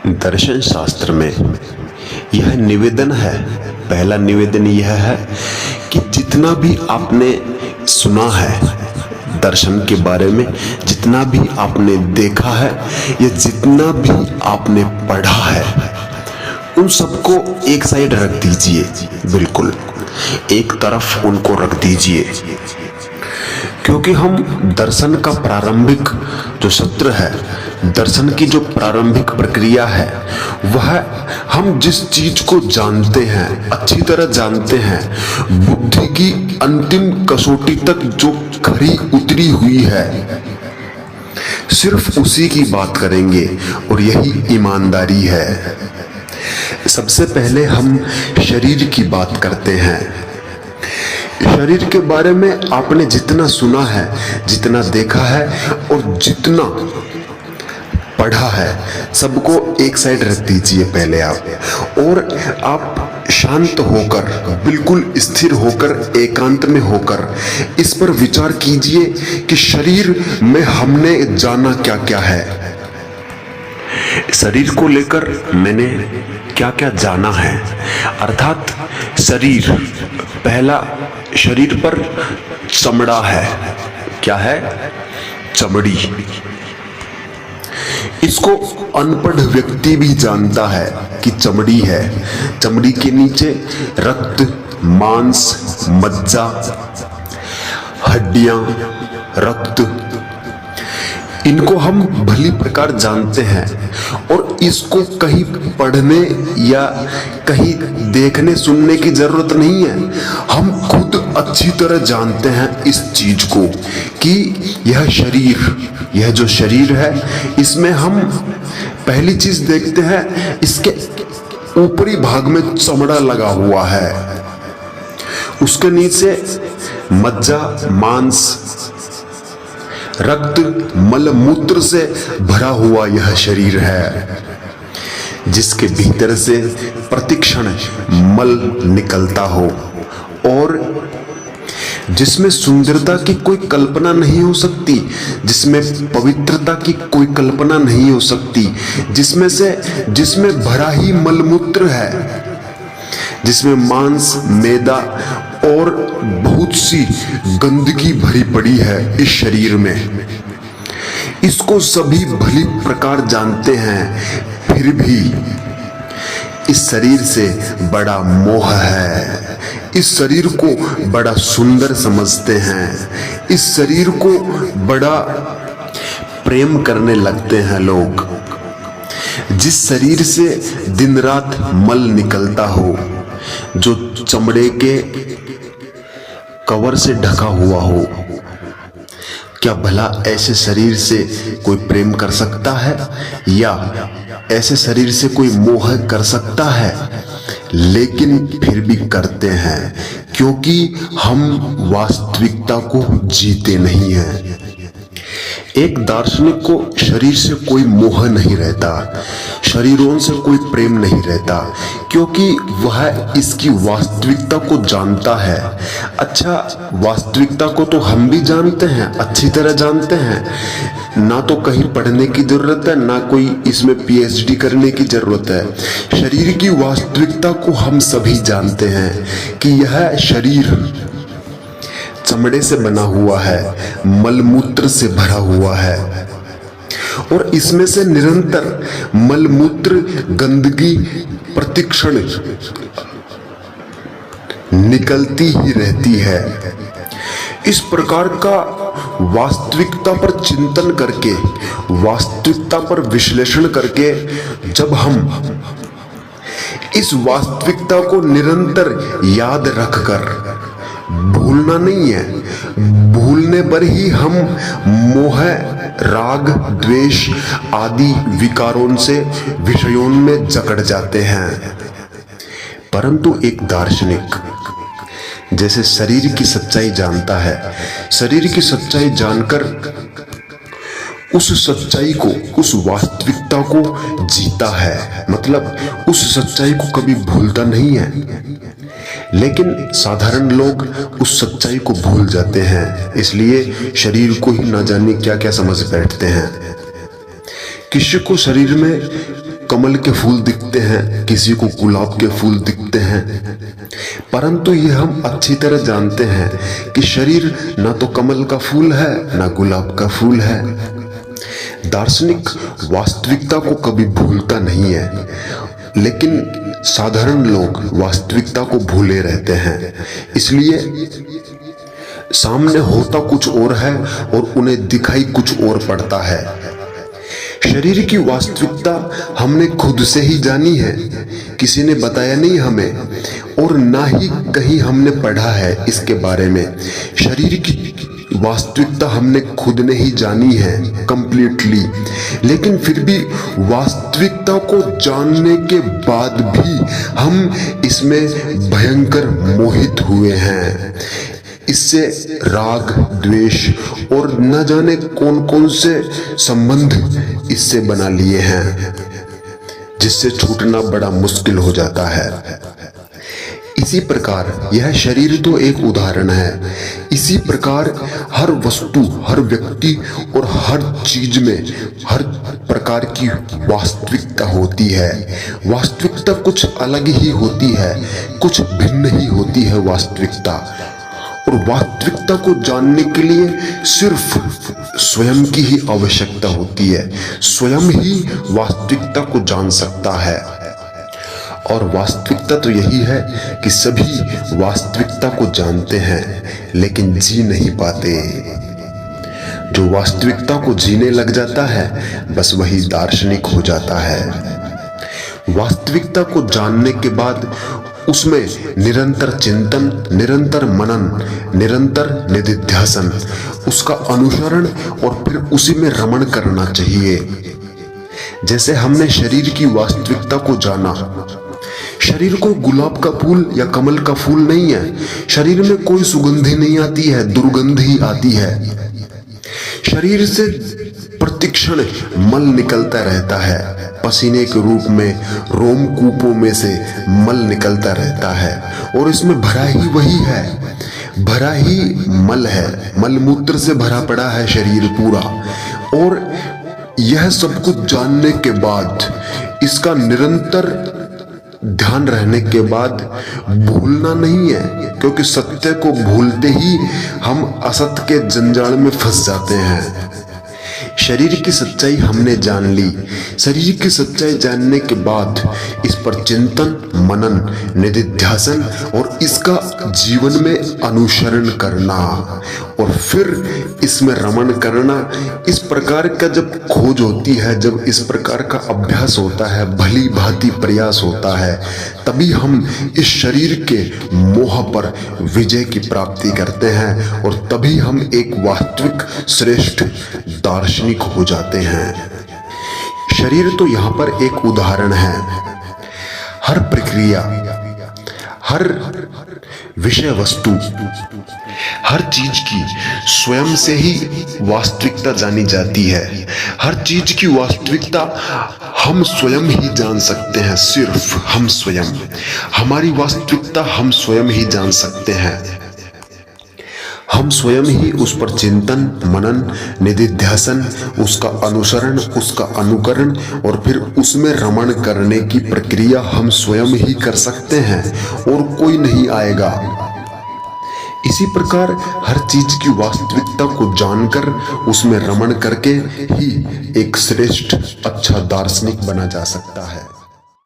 दर्शन शास्त्र में यह निवेदन है, पहला निवेदन यह है कि जितना भी आपने सुना है दर्शन के बारे में, जितना भी आपने देखा है या जितना भी आपने पढ़ा है, उन सबको एक साइड रख दीजिए, बिल्कुल एक तरफ उनको रख दीजिए। क्योंकि हम दर्शन का प्रारंभिक जो सत्र है, दर्शन की जो प्रारंभिक प्रक्रिया है, वह हम जिस चीज को जानते हैं, अच्छी तरह जानते हैं, बुद्धि की अंतिम कसौटी तक जो खरी उतरी हुई है, सिर्फ उसी की बात करेंगे और यही ईमानदारी है। सबसे पहले हम शरीर की बात करते हैं। शरीर के बारे में आपने जितना सुना है, जितना देखा है और जितना पढ़ा है, सबको एक साइड रख दीजिए पहले आप, और आप शांत होकर, बिल्कुल स्थिर होकर, एकांत में होकर इस पर विचार कीजिए कि शरीर में हमने जाना क्या क्या है। शरीर को लेकर मैंने क्या क्या जाना है, अर्थात शरीर, पहला शरीर पर चमड़ा है। क्या है? चमड़ी। इसको अनपढ़ व्यक्ति भी जानता है कि चमड़ी है। चमड़ी के नीचे रक्त, मांस, मज्जा, हड्डियां, रक्त, इनको हम भली प्रकार जानते हैं और इसको कहीं पढ़ने या कहीं देखने सुनने की जरूरत नहीं है। हम खुद अच्छी तरह जानते हैं इस चीज को कि यह शरीर, यह जो शरीर है, इसमें हम पहली चीज देखते हैं, इसके ऊपरी भाग में चमड़ा लगा हुआ है, उसके नीचे मज्जा, मांस, रक्त, मल मूत्र से भरा हुआ यह शरीर है, जिसके भीतर से प्रतिक्षण मल निकलता हो और जिसमें सुंदरता की कोई कल्पना नहीं हो सकती, जिसमें पवित्रता की कोई कल्पना नहीं हो सकती, जिसमें भरा ही मलमूत्र है, जिसमें मांस, मैदा और बहुत सी गंदगी भरी पड़ी है इस शरीर में। इसको सभी भली प्रकार जानते हैं, फिर भी इस शरीर से बड़ा मोह है, इस शरीर को बड़ा सुंदर समझते हैं, इस शरीर को बड़ा प्रेम करने लगते हैं लोग। जिस शरीर से दिन रात मल निकलता हो, जो चमड़े के कवर से ढका हुआ हो, क्या भला ऐसे शरीर से कोई प्रेम कर सकता है या ऐसे शरीर से कोई मोह कर सकता है? लेकिन फिर भी करते हैं, क्योंकि हम वास्तविकता को जीते नहीं हैं। एक दार्शनिक को शरीर से कोई मोह नहीं रहता, शरीरों से कोई प्रेम नहीं रहता, क्योंकि वह इसकी वास्तविकता को जानता है। अच्छा, वास्तविकता को तो हम भी जानते हैं, अच्छी तरह जानते हैं, ना तो कहीं पढ़ने की जरूरत है, ना कोई इसमें पीएचडी करने की जरूरत है। शरीर की वास्तविकता को हम सभी जानते हैं कि यह शरीर चमड़े से बना हुआ है, मलमूत्र से भरा हुआ है और इसमें से निरंतर मलमूत्र, गंदगी प्रतिक्षण निकलती ही रहती है। इस प्रकार का वास्तविकता पर चिंतन करके, वास्तविकता पर विश्लेषण करके, जब हम इस वास्तविकता को निरंतर याद रखकर, भूलना नहीं है, भूलने पर ही हम मोह, राग, द्वेष आदि विकारों से, विषयों में जकड़ जाते हैं। परंतु एक दार्शनिक जैसे शरीर की सच्चाई जानता है, शरीर की सच्चाई जानकर उस सच्चाई को, उस वास्तविकता को जीता है, मतलब उस सच्चाई को कभी भूलता नहीं है। लेकिन साधारण लोग उस सच्चाई को भूल जाते हैं, इसलिए शरीर को ही ना जाने क्या क्या समझ बैठते हैं। किसी को शरीर में कमल के फूल दिखते हैं, किसी को गुलाब के फूल दिखते हैं, परंतु यह हम अच्छी तरह जानते हैं कि शरीर ना तो कमल का फूल है ना गुलाब का फूल है। दार्शनिक वास्तविकता को कभी भूलता नहीं है, लेकिन साधारण लोग वास्तविकता को भूले रहते हैं। इसलिए सामने होता कुछ और है और उन्हें दिखाई कुछ और पड़ता है। शरीर की वास्तविकता हमने खुद से ही जानी है, किसी ने बताया नहीं हमें, और ना ही कहीं हमने पढ़ा है इसके बारे में। शरीर की वास्तविकता हमने खुद ने ही जानी है कंप्लीटली, लेकिन फिर भी वास्तविकता को जानने के बाद भी हम इसमें भयंकर मोहित हुए हैं। इससे राग, द्वेष और न जाने कौन कौन से संबंध इससे बना लिए हैं, जिससे छूटना बड़ा मुश्किल हो जाता है। इसी प्रकार यह शरीर तो एक उदाहरण है। इसी प्रकार हर वस्तु, हर व्यक्ति और हर चीज में हर प्रकार की वास्तविकता होती है। वास्तविकता कुछ अलग ही होती है, कुछ भिन्न ही होती है वास्तविकता। और वास्तविकता को जानने के लिए सिर्फ स्वयं की ही आवश्यकता होती है। स्वयं ही वास्तविकता को जान सकता है। और वास्तविकता तो यही है कि सभी वास्तविकता को जानते हैं लेकिन जी नहीं पाते। जो वास्तविकता को जीने लग जाता है बस वही दार्शनिक हो जाता है। वास्तविकता को जानने के बाद उसमें निरंतर चिंतन, निरंतर मनन, निरंतर निधिध्यासन, उसका अनुसरण और फिर उसी में रमण करना चाहिए। जैसे हमने शरीर की वास्तविकता को जाना, शरीर को गुलाब का फूल या कमल का फूल नहीं है। शरीर में कोई सुगंधी नहीं आती है, दुर्गंध ही आती है। शरीर से प्रतिक्षण मल निकलता रहता है, पसीने के रूप में रोमकूपों में से मल निकलता रहता है, और इसमें भरा ही वही है, भरा ही मल है। मल मूत्र से भरा पड़ा है शरीर पूरा। और यह सब कुछ जानने के बाद, इसका निरंतर ध्यान रहने के बाद भूलना नहीं है, क्योंकि सत्य को भूलते ही हम असत्य के जंजाल में फंस जाते हैं। शरीर की सच्चाई हमने जान ली। शरीर की सच्चाई जानने के बाद इस पर चिंतन, मनन, निधिध्यासन और इसका जीवन में अनुसरण करना और फिर इसमें रमण करना। इस प्रकार का जब खोज होती है, जब इस प्रकार का अभ्यास होता है, भली भांति प्रयास होता है, तभी हम इस शरीर के मोह पर विजय की प्राप्ति करते हैं और तभी हम एक वास्तविक श्रेष्ठ दार्शनिक हो जाते हैं। शरीर तो यहां पर एक उदाहरण है। हर प्रक्रिया, हर विषय वस्तु, हर चीज की स्वयं से ही वास्तविकता जानी जाती है। हर चीज की वास्तविकता हम स्वयं ही जान सकते हैं। सिर्फ हम स्वयं, हमारी वास्तविकता हम स्वयं ही जान सकते हैं। हम स्वयं ही उस पर चिंतन, मनन, निधिध्यासन, उसका अनुसरण, उसका अनुकरण और फिर उसमें रमण करने की प्रक्रिया हम स्वयं ही कर सकते हैं और कोई नहीं आएगा। इसी प्रकार हर चीज की वास्तविकता को जानकर उसमें रमण करके ही एक श्रेष्ठ अच्छा दार्शनिक बना जा सकता है।